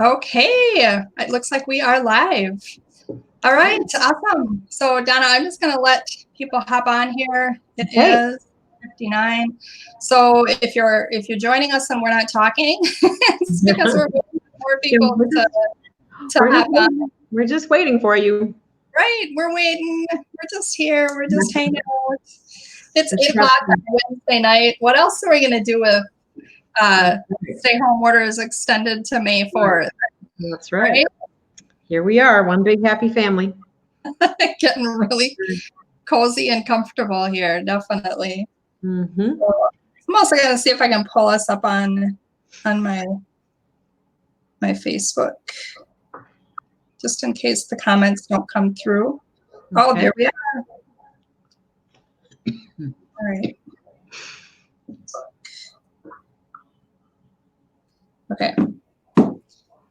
Okay, it looks like we are live. All right, awesome. So Donna, I'm just going to let people hop on here. It is 59. So if you're joining us and we're not talking, it's because we're waiting for more people to hop on. We're just waiting for you. Right, we're waiting. We're just here. We're just hanging out. It's 8 o'clock on Wednesday night. What else are we going to do with stay-home orders extended to May 4th? That's right. Here we are, one big happy family. Getting really cozy and comfortable here, definitely. Mm-hmm. So I'm also going to see if I can pull us up on my Facebook, just in case the comments don't come through. Okay. Oh, there we are. All right. Okay.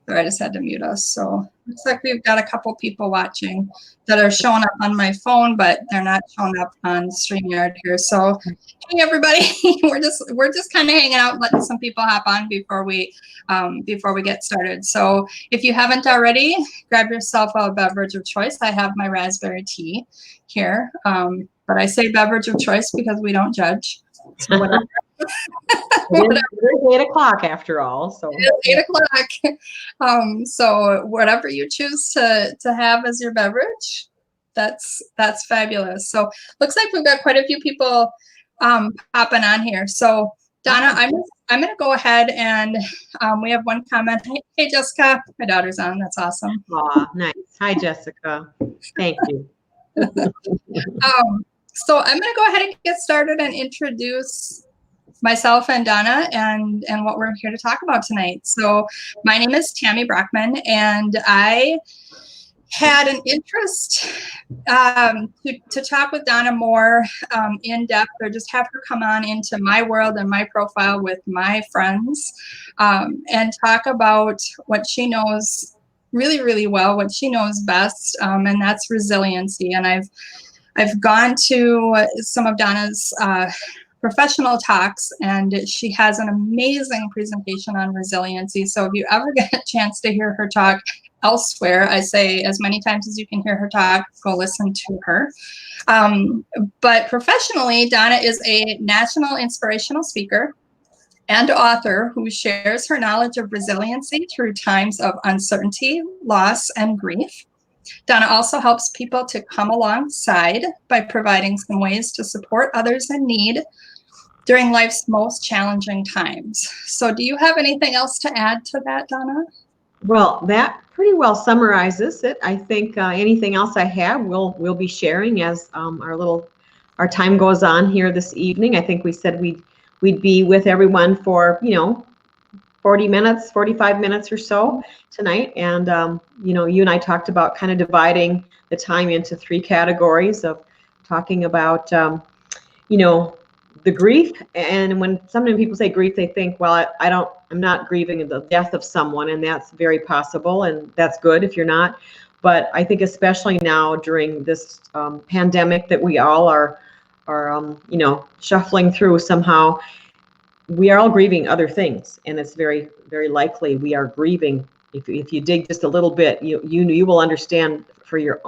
I just had to mute us. So looks like we've got a couple people watching that are showing up on my phone, but they're not showing up on StreamYard here. So hey everybody, we're just kind of hanging out, letting some people hop on before we get started. So if you haven't already, grab yourself a beverage of choice. I have my raspberry tea here, but I say beverage of choice because we don't judge. So whatever. It's 8 o'clock after all, so it's 8 o'clock. So whatever you choose to have as your beverage, that's fabulous. So looks like we've got quite a few people popping on here. So Donna, I'm going to go ahead and we have one comment. Hey Jessica, my daughter's on. That's awesome. Aw, nice. Hi Jessica. Thank you. So I'm going to go ahead and get started and introduce myself and Donna and what we're here to talk about tonight. So my name is Tammi Brochman, and I had an interest to talk with Donna more in depth, or just have her come on into my world and my profile with my friends and talk about what she knows really, really well, what she knows best, and that's resiliency. And I've gone to some of Donna's professional talks, and she has an amazing presentation on resiliency. So if you ever get a chance to hear her talk elsewhere, I say as many times as you can hear her talk, go listen to her. But professionally, Donna is a national inspirational speaker and author who shares her knowledge of resiliency through times of uncertainty, loss, and grief. Donna also helps people to come alongside by providing some ways to support others in need during life's most challenging times. So do you have anything else to add to that, Donna? Well, that pretty well summarizes it. I think anything else I have, we'll be sharing as our time goes on here this evening. I think we said we'd be with everyone for 40 minutes, 45 minutes or so tonight. And, you and I talked about kind of dividing the time into 3 categories of talking about, the grief. And when sometimes people say grief, they think, well, I'm not grieving the death of someone, and that's very possible. And that's good if you're not. But I think especially now during this pandemic that we all are shuffling through somehow, we are all grieving other things, and it's very, very likely we are grieving. If you dig just a little bit, you will understand for your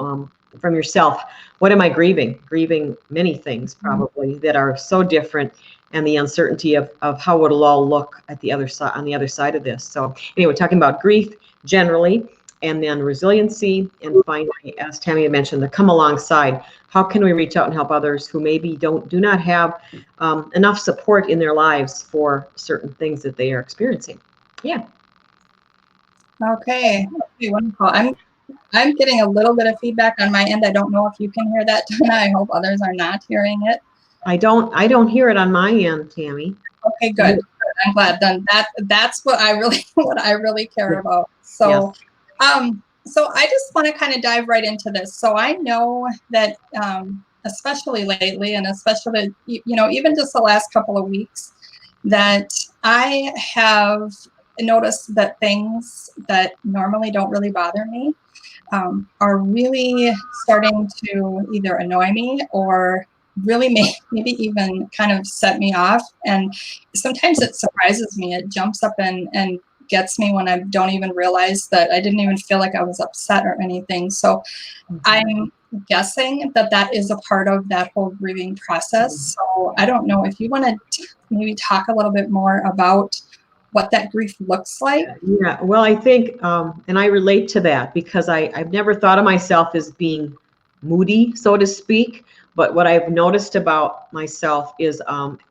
from yourself, what am I grieving? Grieving many things probably that are so different, and the uncertainty of how it'll all look at the other side, on the other side of this. So anyway, talking about grief generally, and then resiliency, and finally, as Tammi had mentioned, the come alongside. How can we reach out and help others who maybe do not have enough support in their lives for certain things that they are experiencing? Yeah. Okay, wonderful. I'm getting a little bit of feedback on my end. I don't know if you can hear that, Donna. I hope others are not hearing it. I don't hear it on my end, Tammi. Okay, good. I'm glad. Then that's what I really care about. So, yes. So I just want to kind of dive right into this. So I know that, especially lately, and especially even just the last couple of weeks, that I have noticed that things that normally don't really bother me are really starting to either annoy me or really maybe even kind of set me off. And sometimes it surprises me. It jumps up and gets me when I don't even realize that I didn't even feel like I was upset or anything. So I'm guessing that that is a part of that whole grieving process. So I don't know if you want to maybe talk a little bit more about what that grief looks like. Yeah, well, I think, and I relate to that because I've never thought of myself as being moody, so to speak. But what I've noticed about myself is,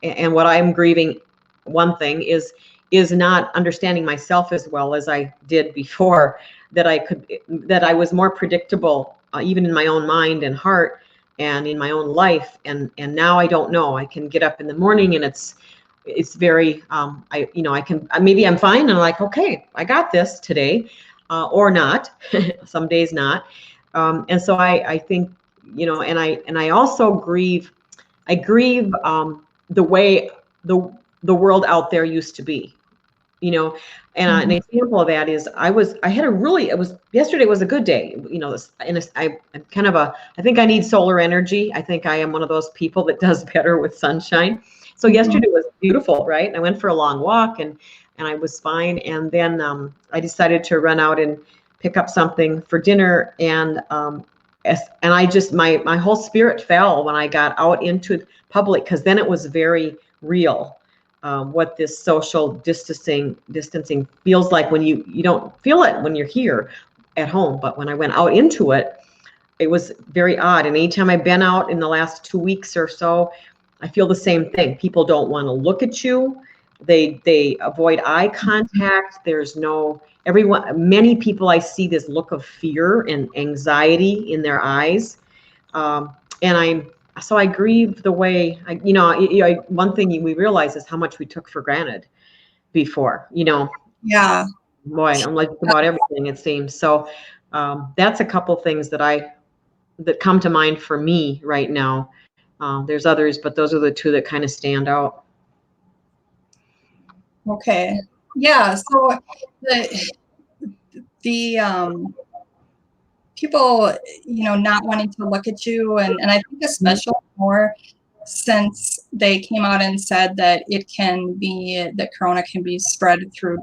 and what I'm grieving, one thing is not understanding myself as well as I did before. That I was more predictable, even in my own mind and heart, and in my own life. And now I don't know. I can get up in the morning and it's very, I can, maybe I'm fine and I'm like, okay, I got this today, or not. Some days not. And so I think, and I also grieve. I grieve the way the world out there used to be. And an example of that is yesterday was a good day. I'm kind of I think I need solar energy. I think I am one of those people that does better with sunshine. So yesterday was beautiful, right? I went for a long walk and I was fine. And then I decided to run out and pick up something for dinner. And I just, my whole spirit fell when I got out into public, because then it was very real. What this social distancing feels like when you don't feel it when you're here at home. But when I went out into it, it was very odd. And anytime I've been out in the last 2 weeks or so, I feel the same thing. People don't want to look at you. They avoid eye contact. Many people, I see this look of fear and anxiety in their eyes. So I grieve the way, one thing we realize is how much we took for granted before, Yeah. Boy, I'm like about everything, it seems. So that's a couple things that come to mind for me right now. There's others, but those are the two that kind of stand out. Okay. Yeah. So the people, not wanting to look at you, and I think especially more since they came out and said that that corona can be spread through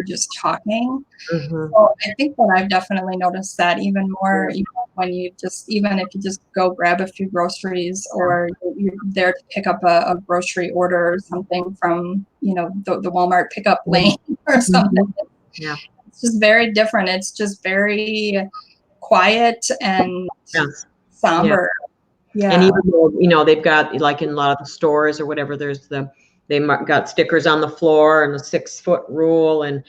just talking. So I think that I've definitely noticed that even more, when even if you just go grab a few groceries, or you're there to pick up a grocery order or something from, the Walmart pickup lane or something. Yeah. It's just very different. It's just very quiet and somber. Yeah. And even though, they've got, like in a lot of the stores or whatever, they got stickers on the floor and a 6-foot rule. And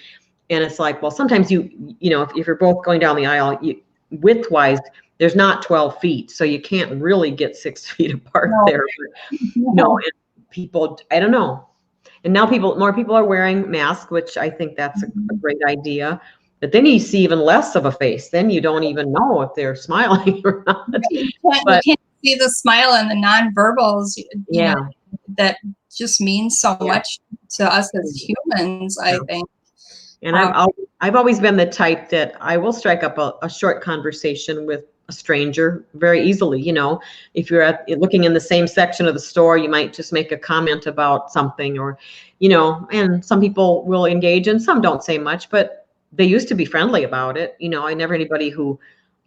it's like, well, sometimes if you're both going down the aisle, width-wise, there's not 12 feet. So you can't really get 6 feet apart there. But, and people, I don't know. And now more people are wearing masks, which I think that's a great idea. But then you see even less of a face. Then you don't even know if they're smiling or not. You can't see the smile and the nonverbals, that just means so much to us as humans, I think. And I've always been the type that I will strike up a short conversation with a stranger very easily. If you're looking in the same section of the store, you might just make a comment about something, or, and some people will engage and some don't say much, but they used to be friendly about it. I never anybody who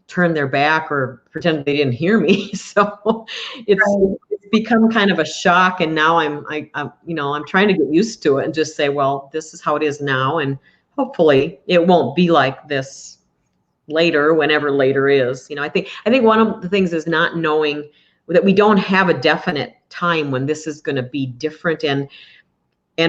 turned their back or pretended they didn't hear me. So it's become kind of a shock. And now I'm trying to get used to it and just say, well, this is how it is now. And hopefully it won't be like this later, whenever later is. I think one of the things is not knowing that we don't have a definite time when this is going to be different. And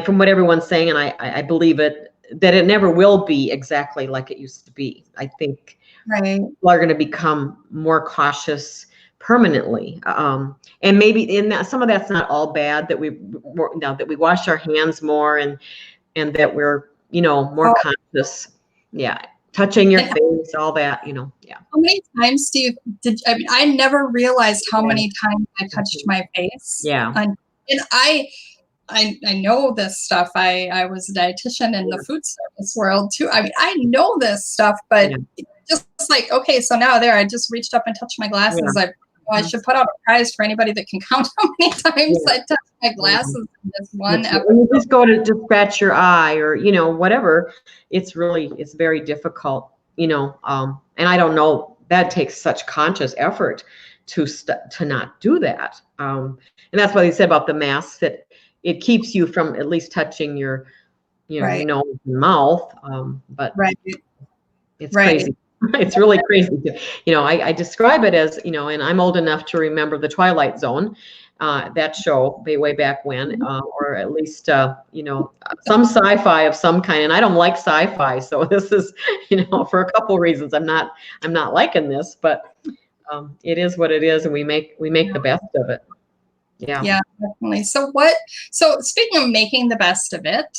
from what everyone's saying, and I believe it, that it never will be exactly like it used to be. I think people are going to become more cautious permanently. And maybe some of that's not all bad, that we wash our hands more and that we're, more conscious. Yeah. Touching your face, all that, yeah. How many times, Steve, I never realized how many times I touched my face. Yeah. And I know this stuff. I was a dietitian in the food service world too. I know this stuff, but just like, okay, so now I just reached up and touched my glasses. I've I should put out a prize for anybody that can count how many times I touch my glasses in this one episode. When you just go to just scratch your eye or, whatever, it's very difficult, and I don't know, that takes such conscious effort to not do that. And that's what they said about the masks, that it keeps you from at least touching your, Right. nose and mouth. But Right. it's Right. crazy. It's really crazy. I describe it as, and I'm old enough to remember the Twilight Zone, that show way back when, or at least, some sci-fi of some kind. And I don't like sci-fi. So this is, for a couple reasons, I'm not liking this, but it is what it is. And we make the best of it. Yeah. Yeah, definitely. So speaking of making the best of it,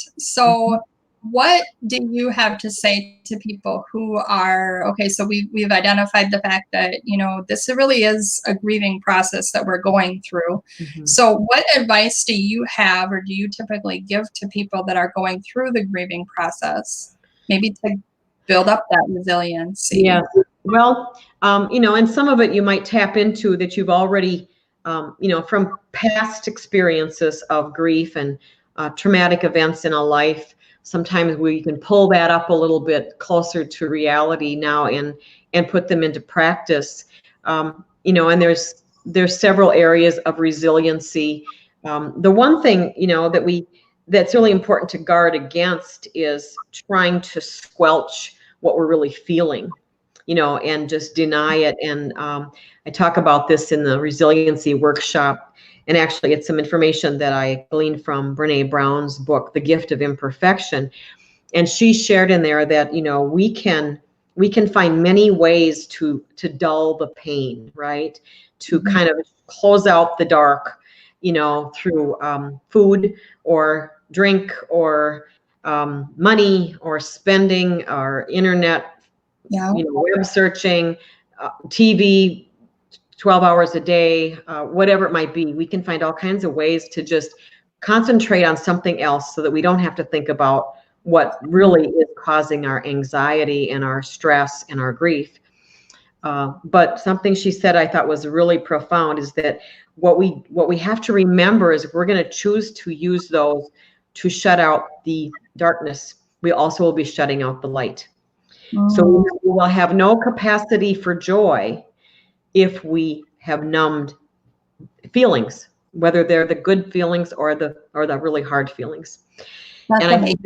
what do you have to say to people who are, okay, so we've identified the fact that, this really is a grieving process that we're going through. So what advice do you have, or do you typically give to people that are going through the grieving process, maybe to build up that resiliency? Yeah. Well, and some of it you might tap into that you've already, from past experiences of grief and traumatic events in a life. Sometimes we can pull that up a little bit closer to reality now and put them into practice. And there's several areas of resiliency. The one thing, that's really important to guard against is trying to squelch what we're really feeling, and just deny it. And I talk about this in the resiliency workshop. And actually, it's some information that I gleaned from Brené Brown's book, The Gift of Imperfection. And she shared in there that, we can find many ways to dull the pain, right? To kind of close out the dark, through food or drink or money or spending or internet, web searching, TV, 12 hours a day, whatever it might be. We can find all kinds of ways to just concentrate on something else so that we don't have to think about what really is causing our anxiety and our stress and our grief. But something she said I thought was really profound is that what we have to remember is if we're going to choose to use those to shut out the darkness, we also will be shutting out the light. So we will have no capacity for joy if we have numbed feelings, whether they're the good feelings or the really hard feelings. And I think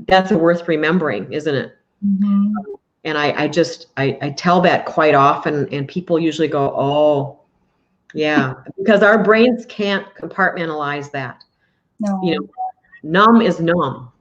that's worth remembering, isn't it? And I tell that quite often, and people usually go, "Oh, yeah," because our brains can't compartmentalize that. No. Numb is numb.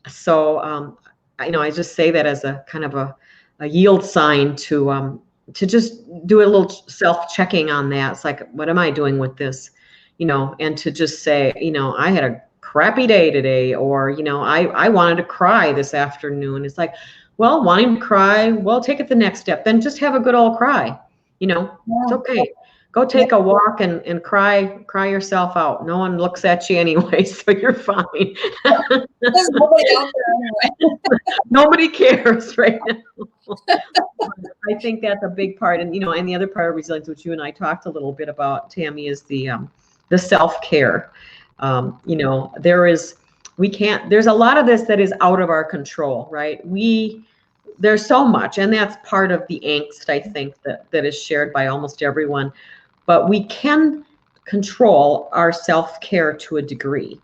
So I just say that as a kind of a yield sign to just do a little self-checking on that. It's like, what am I doing with this? And to just say, I had a crappy day today, or, I wanted to cry this afternoon. It's like, well, wanting to cry, well, take it the next step. Then just have a good old cry. It's okay. Go take a walk and cry yourself out. No one looks at you anyway, so you're fine. There's nobody out there anyway. Nobody cares right now. I think that's a big part. And, and the other part of resilience, which you and I talked a little bit about, Tammi, is the self-care. There's a lot of this that is out of our control, right? There's so much, and that's part of the angst, I think, that is shared by almost everyone. But we can control our self-care to a degree,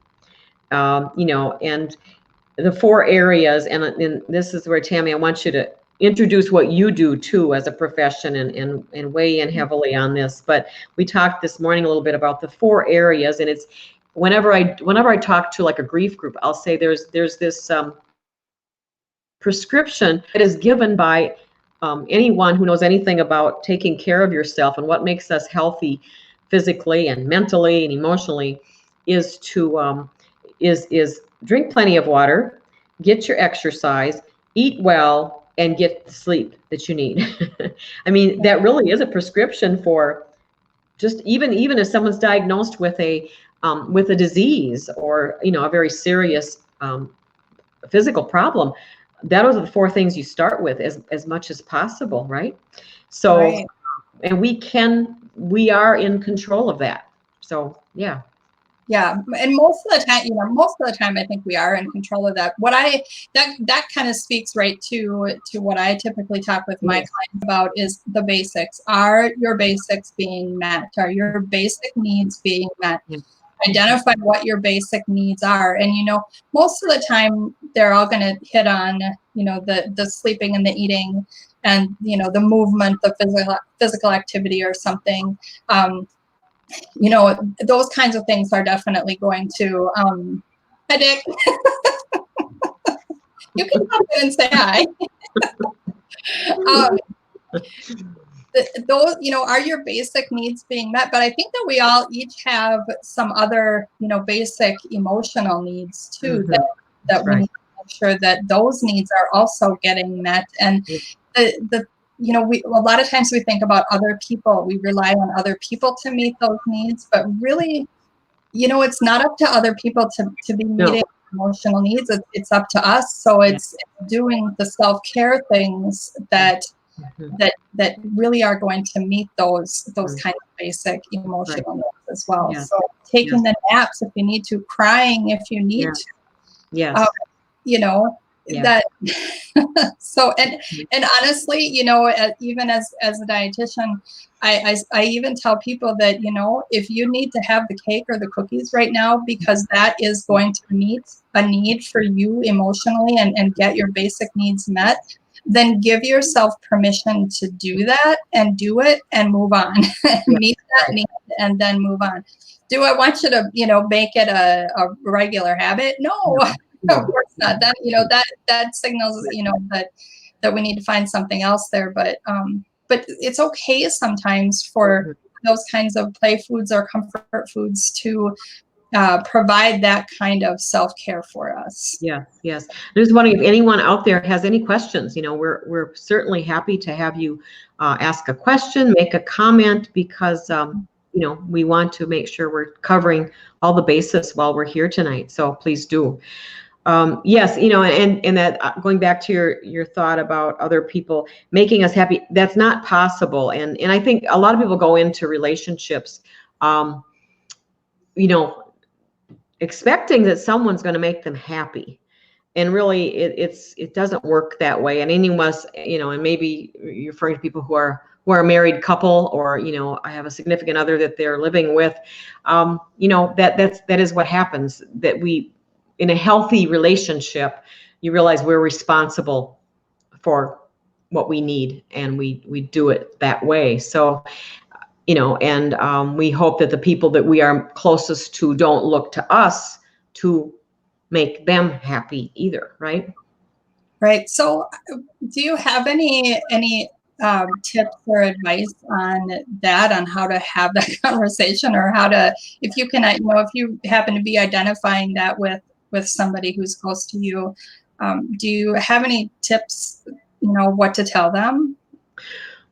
and the 4 areas, and this is where, Tammi, I want you to introduce what you do too as a profession and weigh in heavily on this. But we talked this morning a little bit about the 4 areas, and it's whenever I talk to like a grief group, I'll say there's this prescription that is given by anyone who knows anything about taking care of yourself and what makes us healthy physically and mentally and emotionally is to is drink plenty of water, get your exercise, eat well, and get the sleep that you need. I mean, that really is a prescription for just even if someone's diagnosed with a disease or a very serious physical problem. Those are the 4 things you start with as much as possible, right? So we are in control of that. So yeah. Yeah, and most of the time, I think we are in control of that. That kind of speaks right to what I typically talk with my clients about is the basics. Are your basics being met? Are your basic needs being met? Yeah. Identify what your basic needs are, and most of the time they're all going to hit on the sleeping and the eating, and the movement, the physical activity or something. Those kinds of things are definitely going to, hi Dick, you can come in and say hi. Those, are your basic needs being met? But I think that we all each have some other, basic emotional needs too, that we need to make sure that those needs are also getting met. And we a lot of times we think about other people, we rely on other people to meet those needs, but really, it's not up to other people to be meeting emotional needs. It's up to us. So it's doing the self-care things that really are going to meet those kind of basic emotional needs as well. Yes. So taking the naps if you need to, crying if you need to. Yes. That so and honestly, even as a dietitian, I even tell people that if you need to have the cake or the cookies right now because that is going to meet a need for you emotionally and get your basic needs met, then give yourself permission to do that and do it and move on. Meet that need and then move on. Do I want you to make it a regular habit? No. Of course not. That that signals that we need to find something else there. But it's okay sometimes for those kinds of play foods or comfort foods to provide that kind of self-care for us. Yes. I'm just wondering if anyone out there has any questions. We're certainly happy to have you ask a question, make a comment, because we want to make sure we're covering all the bases while we're here tonight. So please do. Yes, and that going back to your thought about other people making us happy, that's not possible. And I think a lot of people go into relationships, expecting that someone's going to make them happy. And really it doesn't work that way. And any of us, and maybe you're referring to people who are a married couple, or, I have a significant other that they're living with, that is what happens, that in a healthy relationship, you realize we're responsible for what we need, and we do it that way. So, and we hope that the people that we are closest to don't look to us to make them happy either, right? Right. So, do you have any tips or advice on that, on how to have that conversation, or how to, if you can, if you happen to be identifying that with somebody who's close to you, do you have any tips, what to tell them?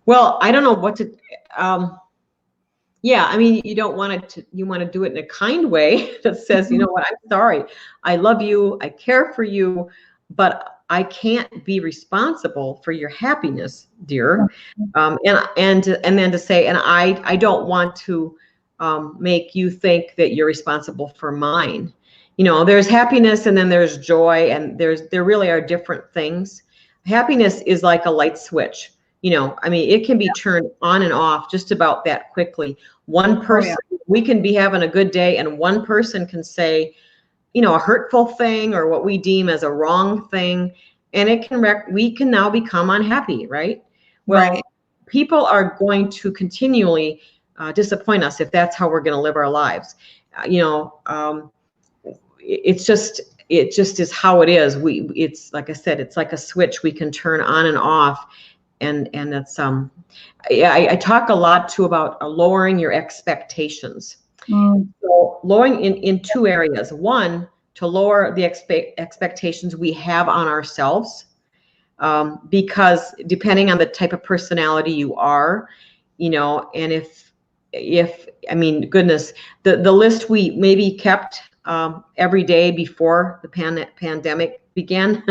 Well, I don't know what to, yeah, I mean, you don't want to, you want to do it in a kind way that says, you know what, I'm sorry, I love you, I care for you, but I can't be responsible for your happiness, dear. And then to say, and I don't want to make you think that you're responsible for mine. There's happiness and then there's joy, and there really are different things. Happiness is like a light switch. I mean, it can be turned on and off just about that quickly. One person, we can be having a good day, and one person can say, a hurtful thing or what we deem as a wrong thing, and it can we can now become unhappy, right? Well, people are going to continually disappoint us if that's how we're going to live our lives. It just is how it is. It's like I said, it's like a switch we can turn on and off. And it's I talk a lot too about lowering your expectations. So lowering in two areas. One, to lower the expectations we have on ourselves, because depending on the type of personality you are, and if I mean, goodness, the list we maybe kept every day before the pandemic began.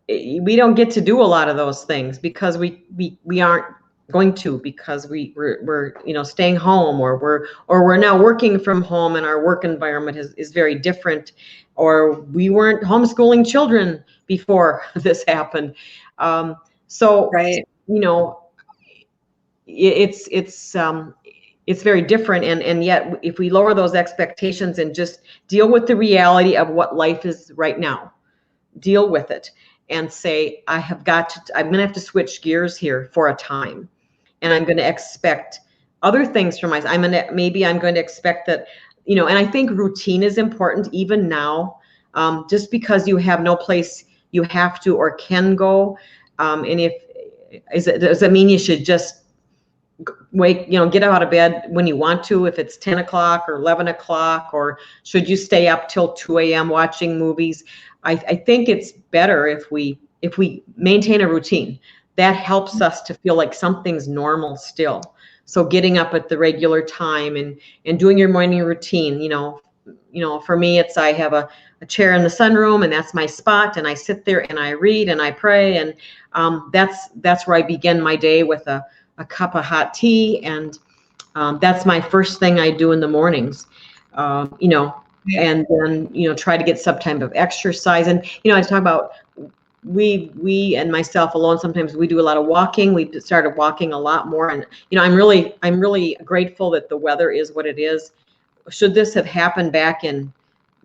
We don't get to do a lot of those things because we aren't going to, because we're staying home, or we're now working from home, and our work environment is very different, or we weren't homeschooling children before this happened. So Right. It's very different, and yet if we lower those expectations and just deal with the reality of what life is right now, deal with it and say, I'm going to have to switch gears here for a time, and I'm going to expect other things from myself. Maybe I'm going to expect that, and I think routine is important even now. Just because you have no place you have to or can go, and does it mean you should just get out of bed when you want to, if it's 10 o'clock or 11 o'clock, or should you stay up till 2 a.m. watching movies? I think it's better if we maintain a routine that helps us to feel like something's normal still. So getting up at the regular time and doing your morning routine, for me, I have a chair in the sunroom, and that's my spot, and I sit there and I read and I pray, and that's where I begin my day with a cup of hot tea, and that's my first thing I do in the mornings. And then try to get some type of exercise. And I talk about we and myself alone, sometimes we do a lot of walking. We started walking a lot more, and I'm really grateful that the weather is what it is. Should this have happened back in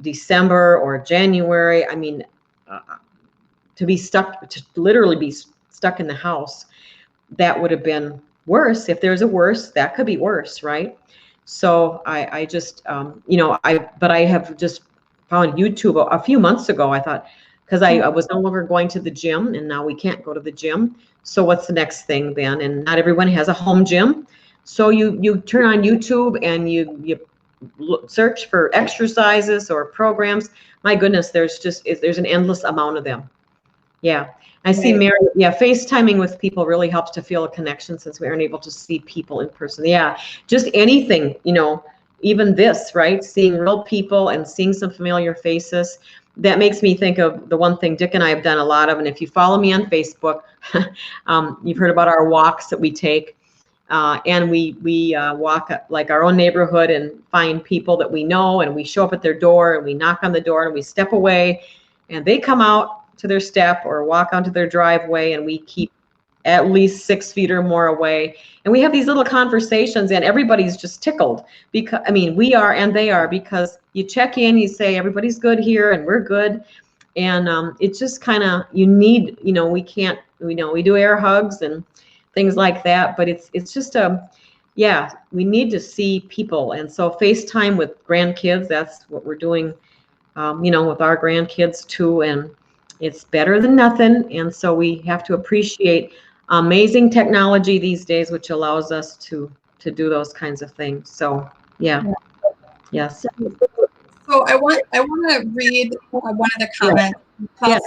December or January, to literally be stuck in the house, that would have been worse. If there's a worse, that could be worse, right? So I just, but I have just found YouTube a few months ago. I thought, because I was no longer going to the gym, and now we can't go to the gym. So what's the next thing then? And not everyone has a home gym. So you turn on YouTube and you search for exercises or programs. My goodness, there's an endless amount of them. Yeah. I see Mary. Yeah, FaceTiming with people really helps to feel a connection, since we aren't able to see people in person. Yeah, just anything, even this, right? Seeing real people and seeing some familiar faces. That makes me think of the one thing Dick and I have done a lot of, and if you follow me on Facebook, you've heard about our walks that we take, and we walk like our own neighborhood and find people that we know, and we show up at their door, and we knock on the door, and we step away, and they come out to their step or walk onto their driveway, and we keep at least 6 feet or more away, and we have these little conversations, and everybody's just tickled, because we are and they are, because you check in, you say everybody's good here and we're good, and it's just kind of, you need, we can't, we do air hugs and things like that, but it's just we need to see people. And so FaceTime with grandkids, that's what we're doing, with our grandkids too, and it's better than nothing. And so we have to appreciate amazing technology these days, which allows us to do those kinds of things. So yes. So I want to read one of the comments. Yes.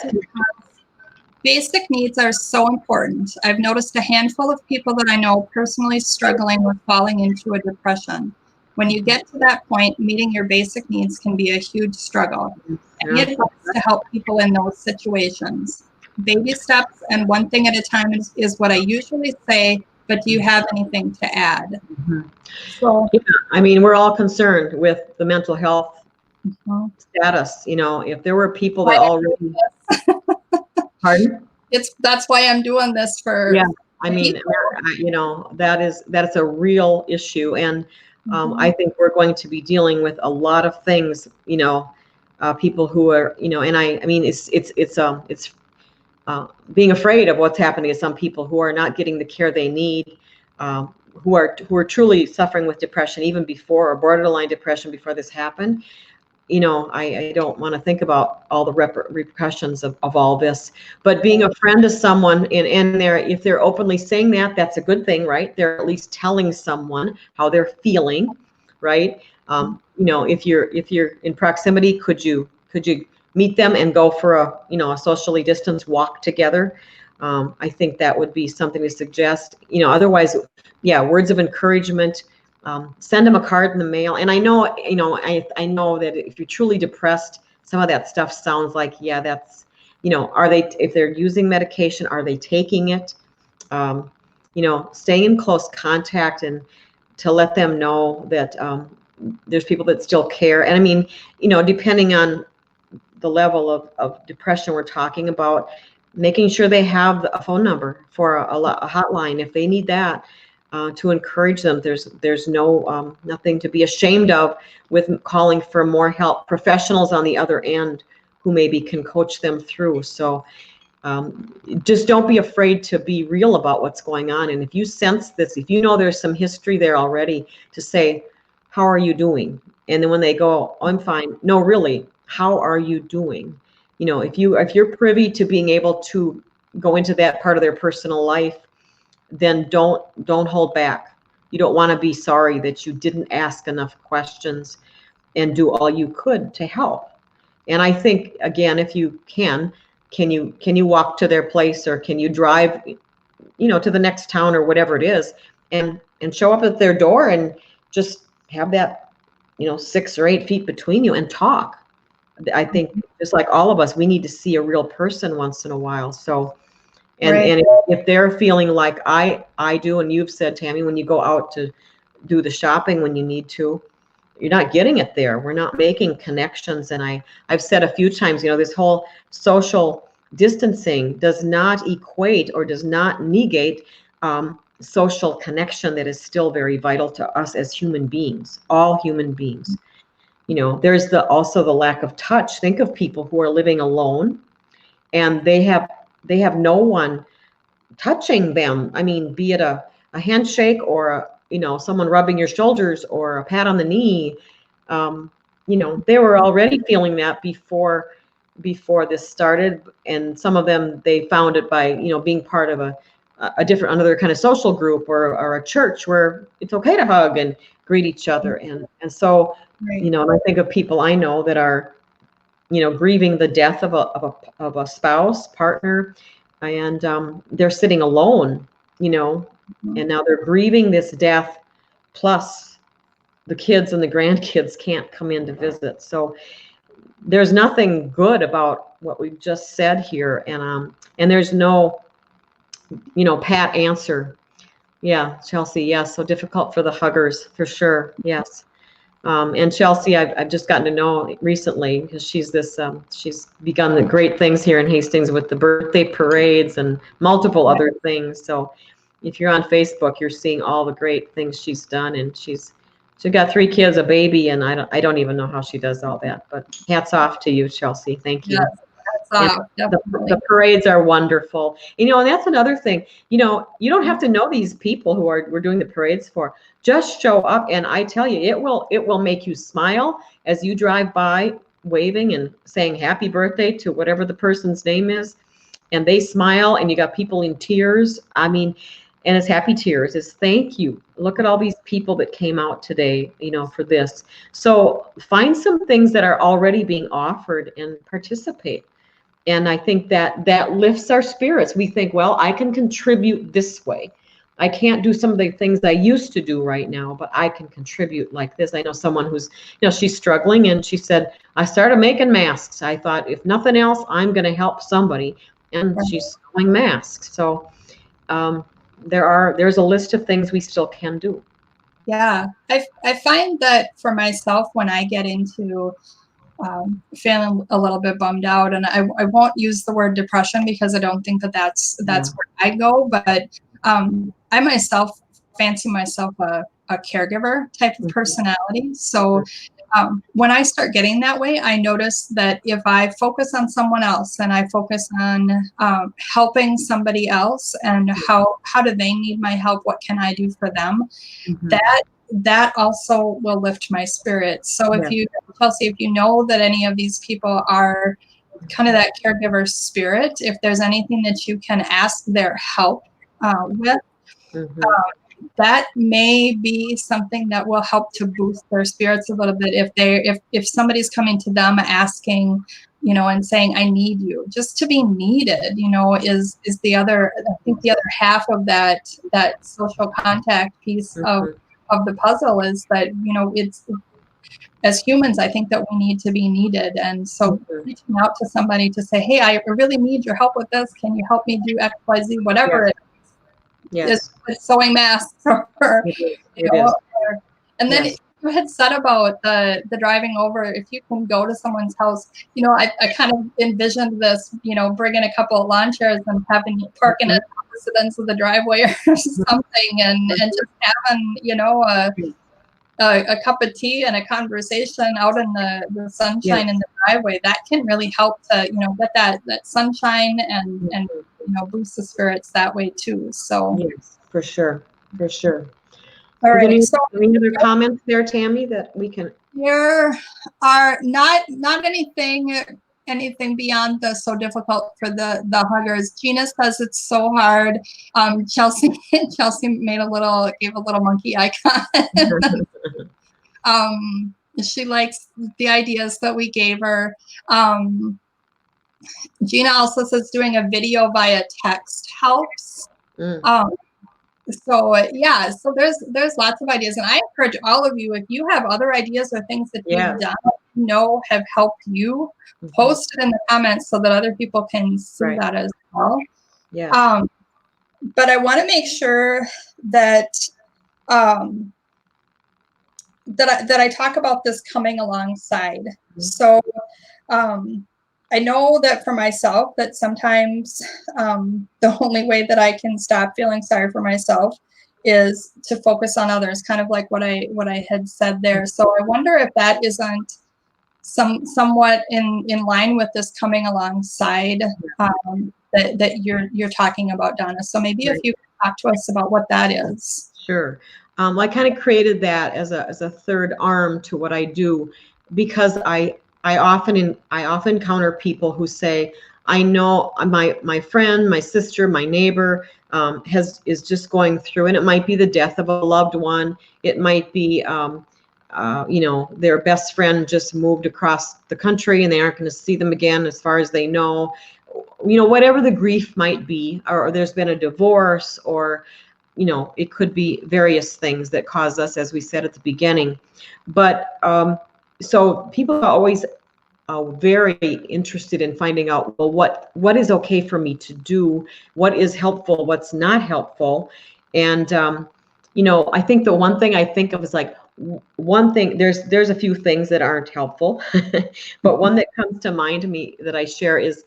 Basic needs are so important. I've noticed a handful of people that I know personally struggling with falling into a depression. When you get to that point, meeting your basic needs can be a huge struggle. Any advice to help people in those situations? Baby steps and one thing at a time is what I usually say, but do you have anything to add? Mm-hmm. So, we're all concerned with the mental health status. If there were people that already... Pardon? That's why I'm doing this for... Yeah, that's a real issue. And I think we're going to be dealing with a lot of things, people who are, and it's being afraid of what's happening to some people who are not getting the care they need, who are truly suffering with depression even before, or borderline depression before this happened. I don't want to think about all the repercussions of all this, but being a friend to someone, and if they're openly saying that, that's a good thing, right? They're at least telling someone how they're feeling, right? If you're in proximity, could you meet them and go for a socially distanced walk together? I think that would be something to suggest. Otherwise, words of encouragement. Send them a card in the mail. And I know, I know that if you're truly depressed, some of that stuff sounds like, that's, if they're using medication, are they taking it? staying in close contact and to let them know that there's people that still care. And I mean, depending on the level of depression we're talking about, making sure they have a phone number for a hotline if they need that, to encourage them. There's no nothing to be ashamed of with calling for more help. Professionals on the other end who maybe can coach them through. So just don't be afraid to be real about what's going on. And if you sense this, if there's some history there already, to say, how are you doing? And then when they go, oh, I'm fine. No, really, how are you doing? If you're privy to being able to go into that part of their personal life, then don't hold back. You don't want to be sorry that you didn't ask enough questions and do all you could to help. And I think, again, if you can you walk to their place, or can you drive, to the next town or whatever it is, and show up at their door and just have that, 6 or 8 feet between you and talk. I think just like all of us, we need to see a real person once in a while. So, and if they're feeling like I do, and you've said, Tammi, when you go out to do the shopping when you need to, you're not getting it there. We're not making connections. And I've said a few times, this whole social distancing does not equate or does not negate social connection that is still very vital to us as human beings, all human beings. There's also the lack of touch. Think of people who are living alone, and they have no one touching them. I mean, be it a handshake or someone rubbing your shoulders or a pat on the knee. They were already feeling that before this started, and some of them, they found it by being part of a different, another kind of social group or a church where it's okay to hug and greet each other. And so, and I think of people I know that are grieving the death of a spouse, partner, and they're sitting alone, and now they're grieving this death, plus the kids and the grandkids can't come in to visit. So there's nothing good about what we've just said here, and there's no pat answer. Yeah, Chelsea, yes. So difficult for the huggers, for sure. Yes. And Chelsea, I've just gotten to know recently, because she's begun the great things here in Hastings with the birthday parades and multiple other things. So if you're on Facebook, you're seeing all the great things she's done, and she's got 3 kids, a baby, and I don't even know how she does all that. But hats off to you, Chelsea. Thank you. Yes, the parades are wonderful. And that's another thing. You don't have to know these people who we're doing the parades for. Just show up, and I tell you, it will make you smile as you drive by, waving and saying happy birthday to whatever the person's name is, and they smile, and you got people in tears. I mean, and it's happy tears. It's thank you. Look at all these people that came out today, for this. So find some things that are already being offered and participate. And I think that lifts our spirits. We think, well, I can contribute this way. I can't do some of the things I used to do right now, but I can contribute like this. I know someone who's, she's struggling, and she said, I started making masks. I thought, if nothing else, I'm going to help somebody. And she's sewing masks. So there's a list of things we still can do. Yeah, I find that for myself, when I get into feeling a little bit bummed out, and I won't use the word depression, because I don't think that's where I go, but I myself fancy myself a caregiver type of personality. So when I start getting that way, I notice that if I focus on someone else, and I focus on helping somebody else, and how do they need my help, what can I do for them, that also will lift my spirits. So Chelsea, if you know that any of these people are kind of that caregiver spirit, if there's anything that you can ask their help with, that may be something that will help to boost their spirits a little bit. If somebody's coming to them asking, and saying, I need you, just to be needed, is the other, I think the other half of that social contact piece of the puzzle, is that, it's, as humans, I think that we need to be needed. And so reaching out to somebody to say, hey, I really need your help with this. Can you help me do X, Y, Z, whatever it is. Yes. is sewing masks or It is. you It know, is. and then Yes. you had said about the driving over, if you can go to someone's house, I kind of envisioned this, bringing a couple of lawn chairs and having parking at opposite ends of the driveway or something, and just having, a cup of tea and a conversation out in the sunshine in the driveway. That can really help to, get that sunshine and boost the spirits that way too. So Yes, for sure. For sure. all right. Any, So any other comments there, Tammy, that we can? there are not anything beyond the so difficult for the huggers. Gina says it's so hard. Chelsea gave a little monkey icon. She likes the ideas that we gave her. Gina also says doing a video via text helps. So there's lots of ideas, and I encourage all of you, if you have other ideas or things that you've done, have helped you, post it in the comments so that other people can see that as well. Yeah. But I want to make sure that that I talk about this coming alongside. So I know that for myself, that sometimes the only way that I can stop feeling sorry for myself is to focus on others, kind of like what I had said there. So I wonder if that isn't somewhat in line with this coming alongside that you're talking about, Donna. So maybe if you could talk to us about what that is. Sure. I kind of created that as a third arm to what I do, because I often encounter people who say, I know my friend, my sister, my neighbor is just going through, and it might be the death of a loved one. It might be, their best friend just moved across the country and they aren't going to see them again as far as they know. Whatever the grief might be, or there's been a divorce, or it could be various things that cause us, as we said at the beginning. But so people are always very interested in finding out, well, what is okay for me to do? What is helpful? What's not helpful? And, I think the one thing I think of is like, one thing, there's a few things that aren't helpful, but one that comes to mind to me that I share is,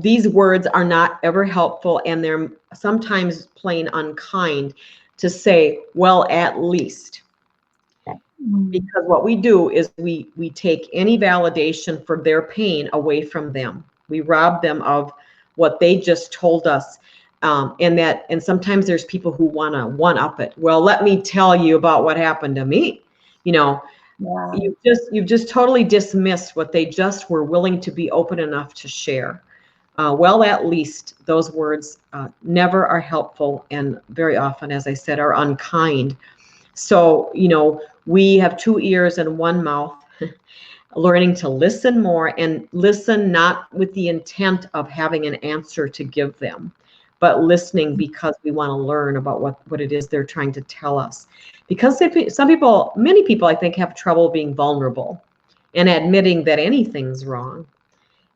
these words are not ever helpful, and they're sometimes plain unkind to say, well, at least. Because what we do is we take any validation for their pain away from them. We rob them of what they just told us. And sometimes there's people who want to one-up it. Well, let me tell you about what happened to me. You've just totally dismissed what they just were willing to be open enough to share. Well, at least, those words never are helpful, and very often, as I said, are unkind. So, we have 2 ears and 1 mouth, learning to listen more, and listen not with the intent of having an answer to give them, but listening because we want to learn about what it is they're trying to tell us. Because many people, I think, have trouble being vulnerable and admitting that anything's wrong.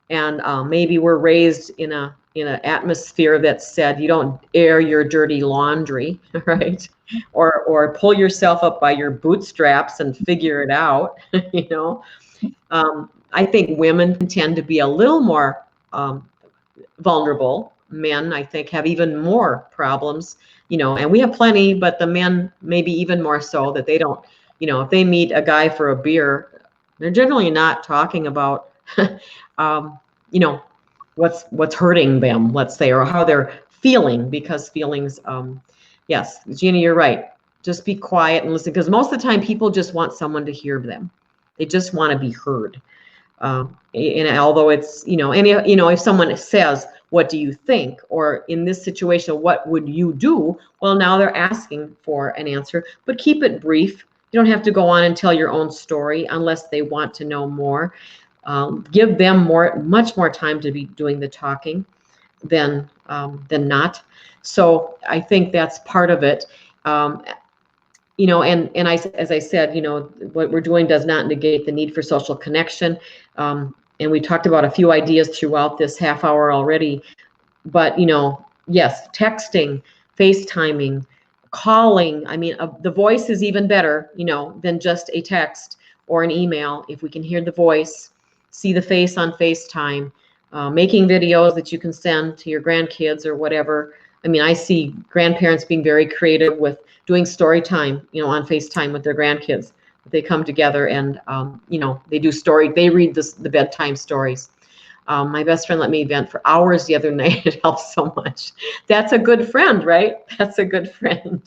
And maybe we're raised in an atmosphere that said you don't air your dirty laundry, right? Or pull yourself up by your bootstraps and figure it out. I think women tend to be a little more vulnerable. Men, I think, have even more problems. And we have plenty, but the men maybe even more so, that they don't. If they meet a guy for a beer, they're generally not talking about what's hurting them, let's say, or how they're feeling, because feelings, yes, Gina, you're right. Just be quiet and listen, because most of the time people just want someone to hear them. They just want to be heard. And although it's, if someone says, what do you think? Or in this situation, what would you do? Well, now they're asking for an answer, but keep it brief. You don't have to go on and tell your own story unless they want to know more. Give them much more time to be doing the talking than not. So I think that's part of it. As I said, what we're doing does not negate the need for social connection. And we talked about a few ideas throughout this half hour already. But yes, texting, FaceTiming, calling. I mean, the voice is even better, than just a text or an email. If we can hear the voice, see the face on FaceTime, making videos that you can send to your grandkids or whatever. I mean, I see grandparents being very creative with doing story time, on FaceTime with their grandkids. They come together and, they read the bedtime stories. My best friend let me vent for hours the other night. It helps so much. That's a good friend, right? That's a good friend.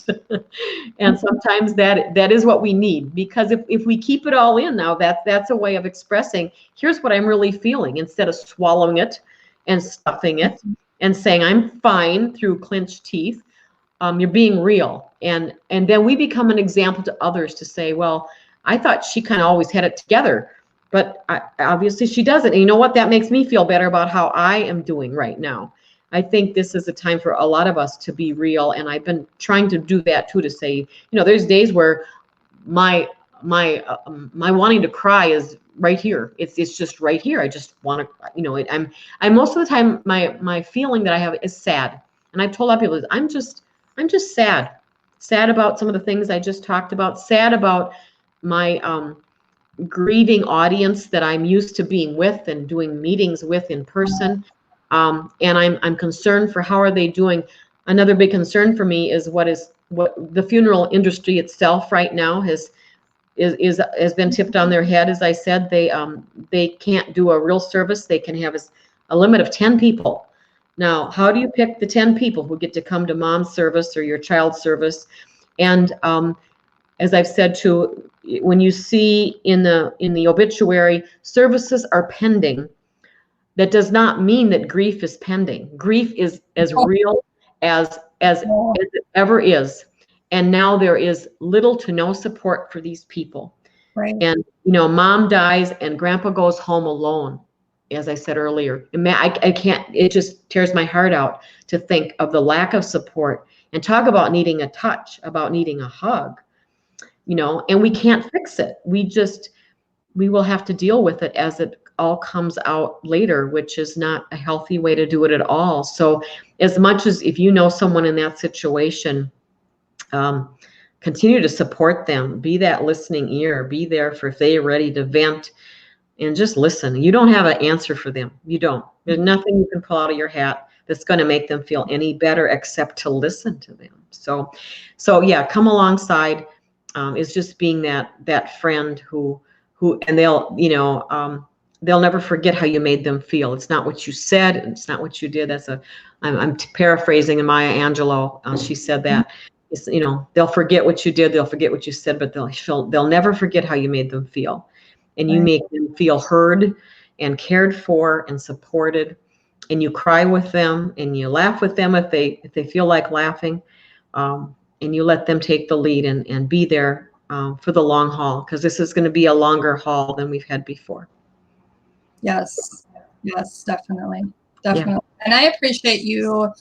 And sometimes that is what we need, because if we keep it all in now, that's a way of expressing, here's what I'm really feeling, instead of swallowing it and stuffing it and saying, I'm fine through clenched teeth. You're being real. And then we become an example to others to say, well, I thought she kind of always had it together, but obviously she doesn't. And you know what? That makes me feel better about how I am doing right now. I think this is a time for a lot of us to be real. And I've been trying to do that too, to say, there's days where my wanting to cry is right here. It's just right here. I just want to, I'm most of the time, my feeling that I have is sad. And I've told other people, I'm just sad about some of the things I just talked about, sad about my grieving audience that I'm used to being with and doing meetings with in person. And I'm concerned for how are they doing. Another big concern for me is what the funeral industry itself right now has been tipped on their head. As I said, they can't do a real service. They can have a limit of 10 people. Now, how do you pick the 10 people who get to come to mom's service or your child's service? And as I've said too, when you see in the obituary, services are pending, that does not mean that grief is pending. Grief is as real as it ever is. And now there is little to no support for these people. Right. And, mom dies and grandpa goes home alone, as I said earlier. I can't, it just tears my heart out to think of the lack of support, and talk about needing a touch, about needing a hug, and we can't fix it. We will have to deal with it as it all comes out later, which is not a healthy way to do it at all. So as much as if you know someone in that situation, continue to support them, be that listening ear, be there for if they're ready to vent, and just listen. You don't have an answer for them. You don't. There's nothing you can pull out of your hat that's going to make them feel any better except to listen to them. So yeah, come alongside is just being that friend who and they'll never forget how you made them feel. It's not what you said, and it's not what you did. I'm paraphrasing Maya Angelou. She said that. It's, they'll forget what you did, they'll forget what you said, but they'll never forget how you made them feel. And you make them feel heard and cared for and supported, and you cry with them and you laugh with them if they feel like laughing, and you let them take the lead and be there for the long haul, because this is going to be a longer haul than we've had before. Yes, definitely. Yeah. And I appreciate you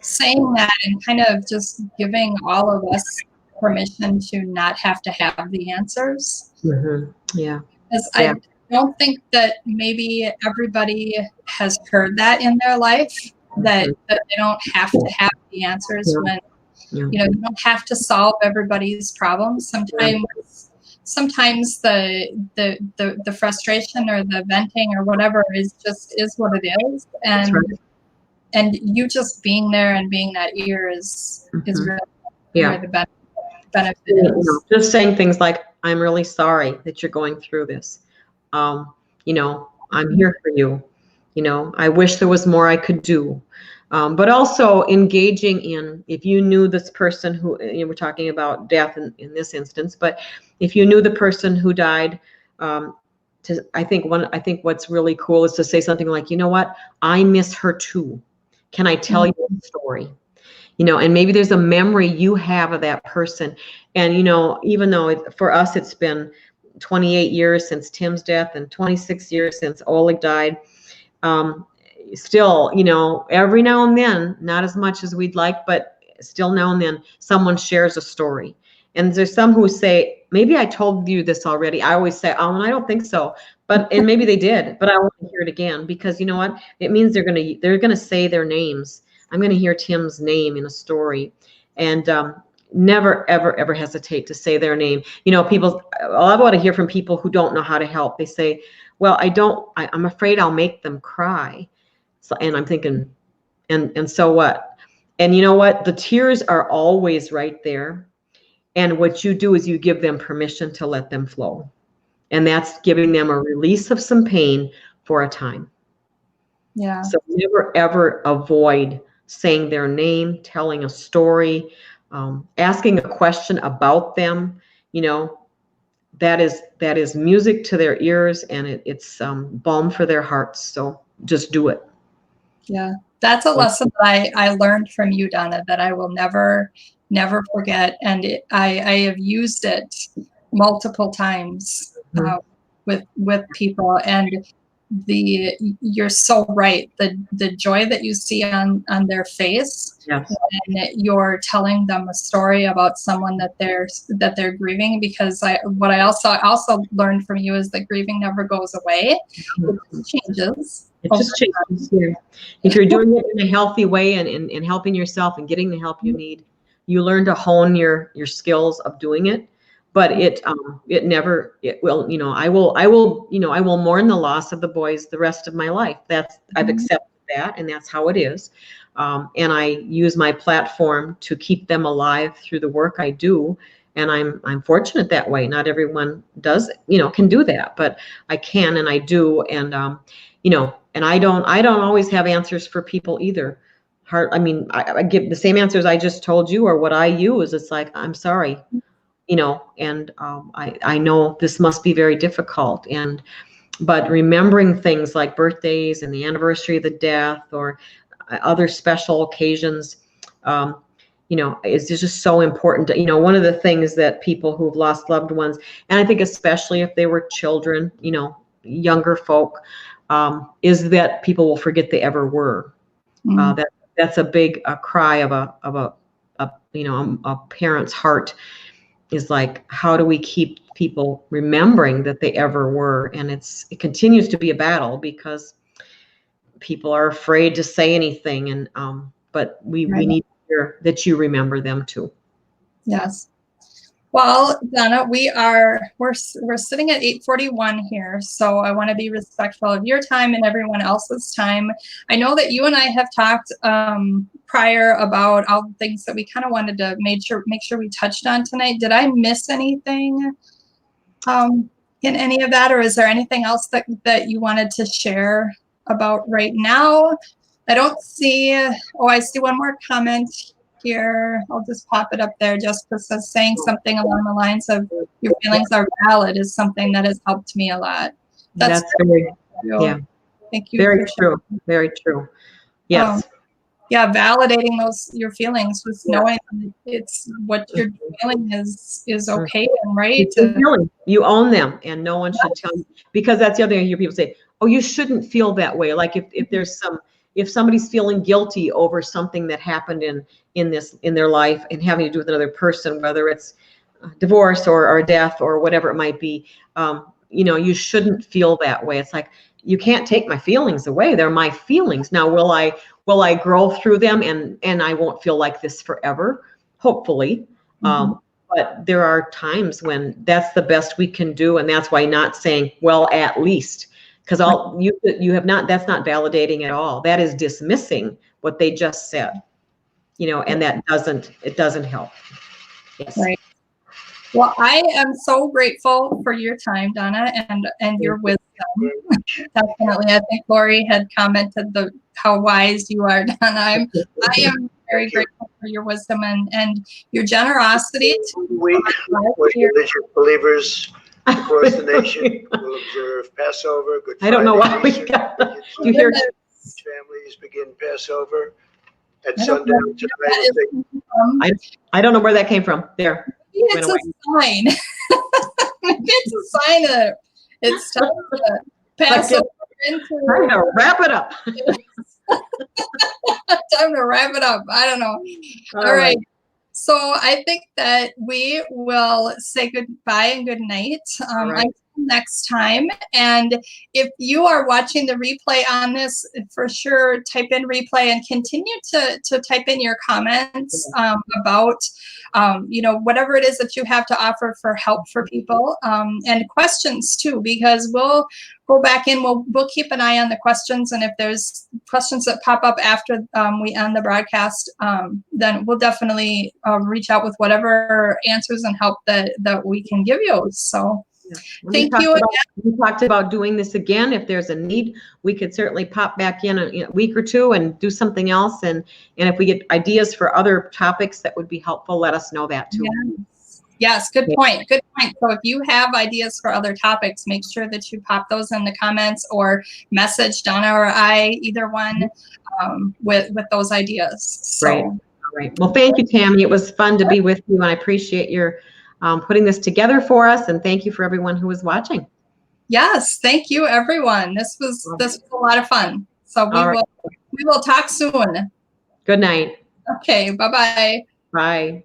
saying that and kind of just giving all of us permission to not have to have the answers. Mm-hmm. Yeah. Because I don't think that maybe everybody has heard that in their life, that they don't have to have the answers when, you don't have to solve everybody's problems. Sometimes the frustration or the venting or whatever is what it is. And you just being there and being that ear is really where the benefit is. Just saying things like, I'm really sorry that you're going through this. I'm here for you. I wish there was more I could do. But also engaging in, if you knew this person who, we're talking about death in this instance, but if you knew the person who died, I think what's really cool is to say something like, you know what, I miss her too. Can I tell you a story? And maybe there's a memory you have of that person. And, even though for us, it's been 28 years since Tim's death and 26 years since Oleg died, still, every now and then, not as much as we'd like, but still now and then someone shares a story. And there's some who say, maybe I told you this already. I always say, oh, I don't think so. And maybe they did, but I want to hear it again, because you know what? It means they're going to say their names I'm going to hear Tim's name in a story. And never, ever, ever hesitate to say their name. You know, people, I want to hear from people who don't know how to help. They say, well, I'm afraid I'll make them cry. So, and I'm thinking, and so what? And you know what? The tears are always right there. And what you do is you give them permission to let them flow. And that's giving them a release of some pain for a time. Yeah. So never, ever avoid saying their name, telling a story, asking a question about them. You know, that is music to their ears, and it's balm for their hearts. So just do it. Yeah, that's a lesson that I learned from you, Donna, that I will never forget. And I have used it multiple times with people. And you're so right. The joy that you see on their face, yes, when you're telling them a story about someone that they're grieving. Because what I also learned from you is that grieving never goes away; it just changes. It just changes. Yeah. If you're doing it in a healthy way and helping yourself and getting the help you need, you learn to hone your skills of doing it. But it will, you know, I will mourn the loss of the boys the rest of my life. I've accepted that, and that's how it is. And I use my platform to keep them alive through the work I do. And I'm fortunate that way. Not everyone does, can do that, but I can, and I do. And, and I don't always have answers for people either. I give the same answers I just told you, or what I use. It's like, I'm sorry, and I know this must be very difficult. But remembering things like birthdays and the anniversary of the death, or other special occasions, is just so important. One of the things that people who've lost loved ones, and I think especially if they were children, younger folk, is that people will forget they ever were. That's a big cry of a parent's heart, is like, how do we keep people remembering that they ever were? And it continues to be a battle, because people are afraid to say anything. And but we need to hear that you remember them too. Yes. Well, Donna, we're sitting at 8:41 here, so I want to be respectful of your time and everyone else's time. I know that you and I have talked prior about all the things that we kind of wanted to make sure we touched on tonight. Did I miss anything in any of that, or is there anything else that you wanted to share about right now? I don't see. Oh, I see one more comment here. I'll just pop it up there. Jessica says, saying something along the lines of "your feelings are valid" is something that has helped me a lot. That's very, yeah. Thank you. Very true. Very true. Yes. Yeah, validating your feelings with knowing it's what you're feeling is okay and right. You own them, and no one should tell you, because that's the other thing I hear people say, oh, you shouldn't feel that way. Like if somebody's feeling guilty over something that happened in their life and having to do with another person, whether it's divorce or death or whatever it might be, you shouldn't feel that way. It's like, you can't take my feelings away. They're my feelings. Now, will I grow through them, and I won't feel like this forever? Hopefully. But there are times when that's the best we can do. And that's why not saying, well, at least, because you have not, that's not validating at all. That is dismissing what they just said, and it doesn't help. Yes. Right. Well, I am so grateful for your time, Donna, and your wisdom. Definitely. I think Lori had commented how wise you are, Donna. I am very grateful for your wisdom and your generosity. Religious believers across the nation will observe Passover, Good Friday. I don't know why we got. You hear families begin Passover at sundown tonight. I don't know where that came from. There. It's a sign. It's a sign that it's time to pass over into. Time to wrap it up. Time to wrap it up. I don't know. All right. So I think that we will say goodbye and good night. Right. I next time. And if you are watching the replay on this, for sure, type in replay and continue to type in your comments about, whatever it is that you have to offer for help for people, and questions too, because we'll go back in, we'll keep an eye on the questions. And if there's questions that pop up after we end the broadcast, then we'll definitely reach out with whatever answers and help that we can give you. So thank you. We talked about doing this again. If there's a need, we could certainly pop back in a week or two and do something else. And if we get ideas for other topics that would be helpful, let us know that too. Yes, good point. Good point. So if you have ideas for other topics, make sure that you pop those in the comments or message Donna or I, either one, with those ideas. So. Great. All right. Well, thank you, Tammi. It was fun to be with you, and I appreciate your putting this together for us. And thank you for everyone who was watching. Yes, thank you, everyone. This was a lot of fun. So we will talk soon. Good night. Okay. Bye-bye. Bye.